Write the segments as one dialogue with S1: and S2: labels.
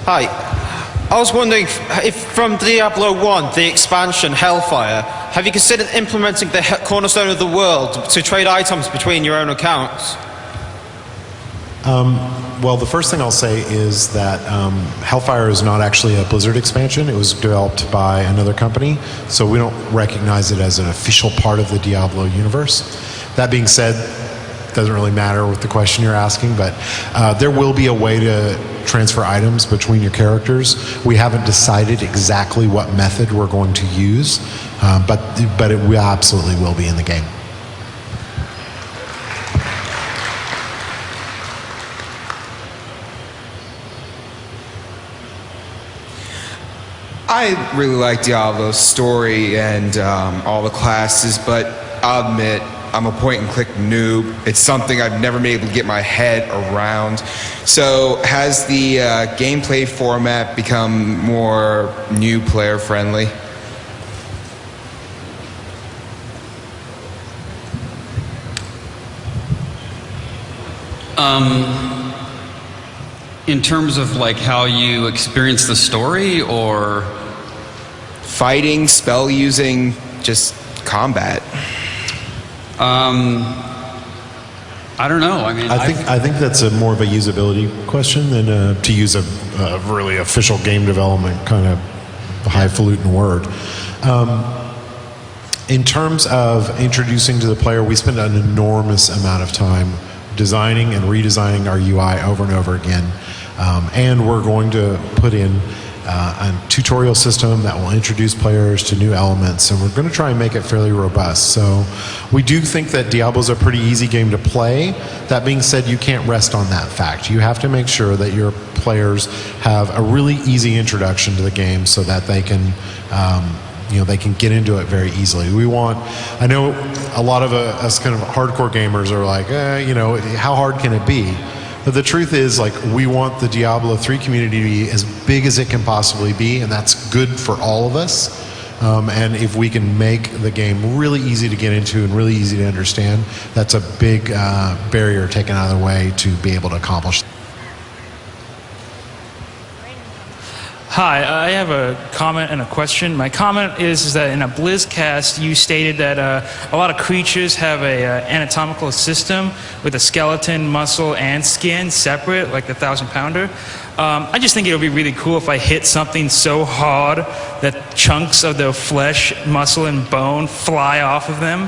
S1: Hi. I was wondering if from Diablo 1, the expansion, Hellfire, have you considered implementing the cornerstone of the world to trade items between your own accounts?
S2: Well, the first thing I'll say is that Hellfire is not actually a Blizzard expansion. It was developed by another company, so we don't recognize it as an official part of the Diablo universe. That being said, doesn't really matter with the question you're asking, but there will be a way to transfer items between your characters. We haven't decided exactly what method we're going to use, but it absolutely will be in the game.
S3: I really like Diablo's story and all the classes, but I'll admit I'm a point-and-click noob. It's something I've never been able to get my head around. So has the gameplay format become more new player-friendly?
S4: In terms of like how you experience the story, or
S3: fighting, spell using, just combat?
S4: I don't know. I mean,
S2: I think that's more of a usability question than to use a really official game development kind of highfalutin word. In terms of introducing to the player, we spend an enormous amount of time designing and redesigning our UI over and over again. And we're going to put in a tutorial system that will introduce players to new elements, and we're going to try and make it fairly robust. So we do think that Diablo's a pretty easy game to play. That being said, you can't rest on that fact. You have to make sure that your players have a really easy introduction to the game so that they can they can get into it very easily. I know a lot of us kind of hardcore gamers are like, how hard can it be? But the truth is, like, we want the Diablo 3 community to be as big as it can possibly be, and that's good for all of us. And if we can make the game really easy to get into and really easy to understand, that's a big barrier taken out of the way to be able to accomplish.
S5: Hi, I have a comment and a question. My comment is that in a BlizzCast, you stated that a lot of creatures have a anatomical system with a skeleton, muscle, and skin separate, like the 1,000-pounder. I just think it would be really cool if I hit something so hard that chunks of their flesh, muscle, and bone fly off of them.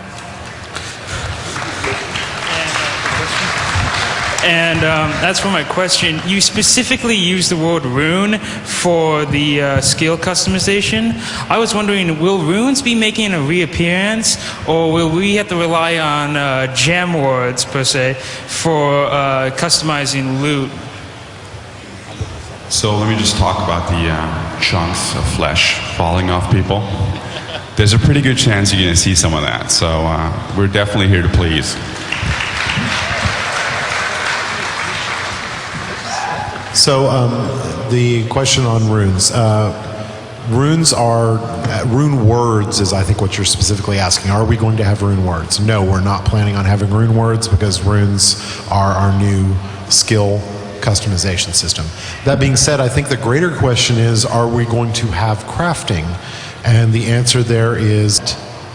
S5: And that's for my question. You specifically used the word rune for the skill customization. I was wondering, will runes be making a reappearance, or will we have to rely on gem words, per se, for customizing loot?
S6: So let me just talk about the chunks of flesh falling off people. There's a pretty good chance you're going to see some of that, so we're definitely here to please.
S2: So the question on runes. Rune words is, I think, what you're specifically asking. Are we going to have rune words? No, we're not planning on having rune words because runes are our new skill customization system. That being said, I think the greater question is, are we going to have crafting? And the answer there is,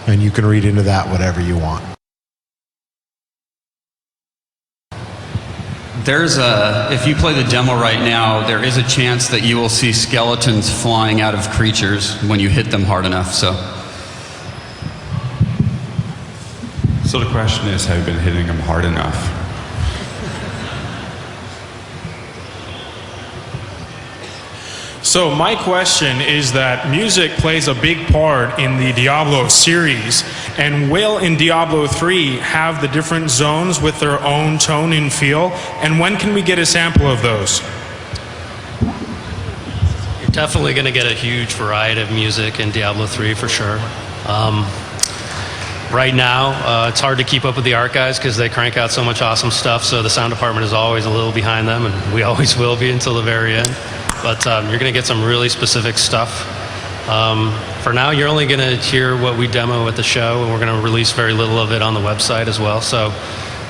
S2: and you can read into that whatever you want.
S4: if you play the demo right now, there is a chance that you will see skeletons flying out of creatures when you hit them hard enough, so.
S6: So the question is, have you been hitting them hard enough?
S7: So my question is that music plays a big part in the Diablo series, and will in Diablo 3 have the different zones with their own tone and feel, and when can we get a sample of those?
S8: You're definitely going to get a huge variety of music in Diablo 3 for sure. Right now, it's hard to keep up with the art guys because they crank out so much awesome stuff, so the sound department is always a little behind them, and we always will be until the very end. But you're going to get some really specific stuff. For now, you're only going to hear what we demo at the show, and we're going to release very little of it on the website as well. So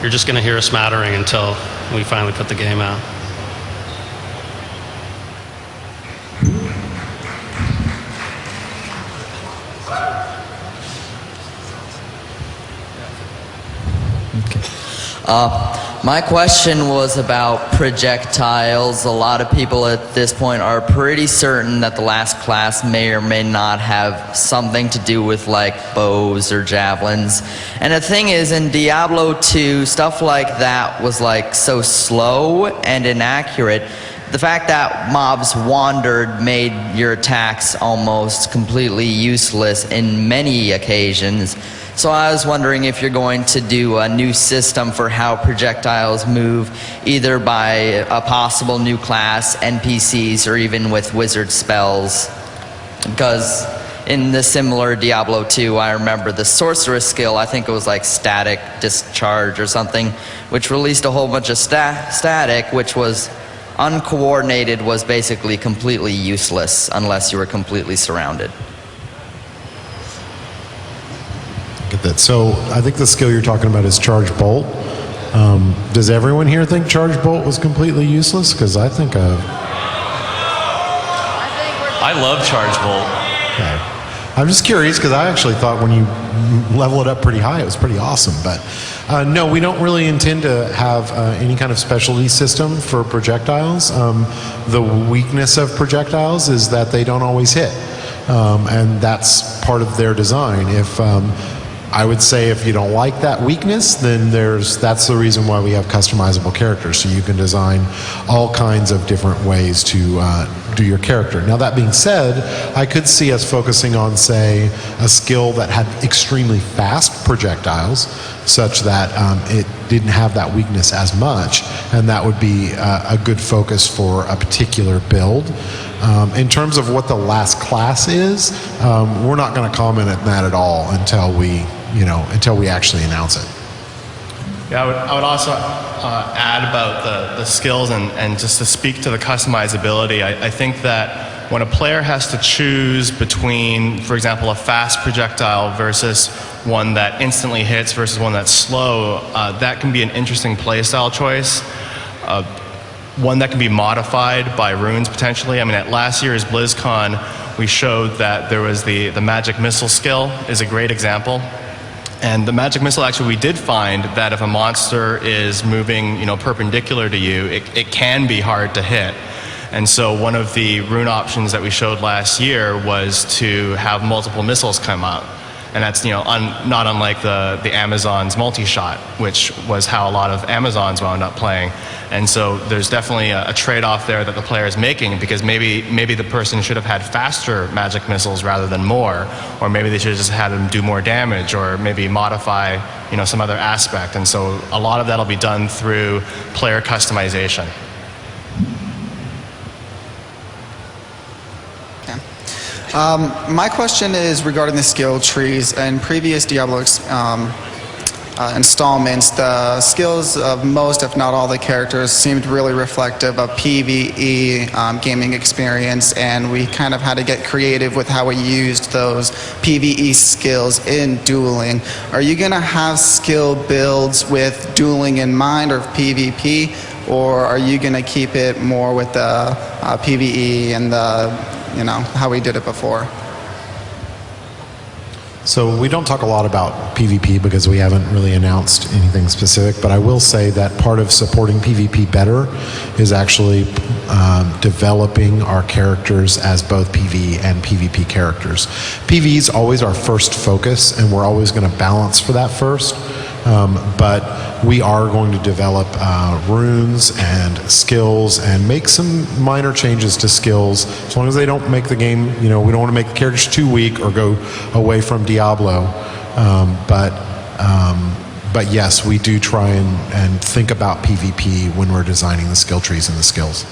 S8: you're just going to hear a smattering until we finally put the game out.
S9: My question was about projectiles. A lot of people at this point are pretty certain that the last class may or may not have something to do with like bows or javelins. And the thing is, in Diablo 2, stuff like that was like so slow and inaccurate. The fact that mobs wandered made your attacks almost completely useless in many occasions. So I was wondering if you're going to do a new system for how projectiles move, either by a possible new class, NPCs, or even with wizard spells. Because in the similar Diablo 2, I remember the sorceress skill, I think it was like static discharge or something, which released a whole bunch of static, which was uncoordinated, was basically completely useless unless you were completely surrounded.
S2: Get that. So I think the skill you're talking about is Charge Bolt. Does everyone here think Charge Bolt was completely useless? Because I think
S10: I love Charge Bolt.
S2: Okay. I'm just curious because I actually thought when you level it up pretty high, it was pretty awesome. But no, we don't really intend to have any kind of specialty system for projectiles. The weakness of projectiles is that they don't always hit. And that's part of their design. If I would say if you don't like that weakness, then that's the reason why we have customizable characters. So you can design all kinds of different ways to do your character. Now that being said, I could see us focusing on, say, a skill that had extremely fast projectiles, such that it didn't have that weakness as much, and that would be a good focus for a particular build. In terms of what the last class is, we're not going to comment on that at all until we actually announce it.
S10: Yeah, I would also add about the skills and just to speak to the customizability. I think that when a player has to choose between, for example, a fast projectile versus one that instantly hits versus one that's slow, that can be an interesting playstyle choice. One that can be modified by runes potentially. I mean, at last year's BlizzCon, we showed that there was the magic missile skill is a great example. And the magic missile, actually, we did find that if a monster is moving, perpendicular to you, it can be hard to hit. And so one of the rune options that we showed last year was to have multiple missiles come out. And that's not unlike the Amazon's multi-shot, which was how a lot of Amazons wound up playing. And so there's definitely a trade-off there that the player is making, because maybe the person should have had faster magic missiles rather than more, or maybe they should have just had them do more damage, or maybe modify some other aspect. And so a lot of that will be done through player customization.
S11: My question is regarding the skill trees. In previous Diablo installments, the skills of most, if not all, the characters seemed really reflective of PvE gaming experience, and we kind of had to get creative with how we used those PvE skills in dueling. Are you going to have skill builds with dueling in mind, or PvP, or are you going to keep it more with the PvE and the how we did it before?
S2: So we don't talk a lot about PvP because we haven't really announced anything specific, but I will say that part of supporting PvP better is actually developing our characters as both PvE and PvP characters. PvE is always our first focus, and we're always going to balance for that first. But we are going to develop runes and skills and make some minor changes to skills, as long as they don't make the game, we don't want to make the characters too weak or go away from Diablo. But yes, we do try and think about PvP when we're designing the skill trees and the skills.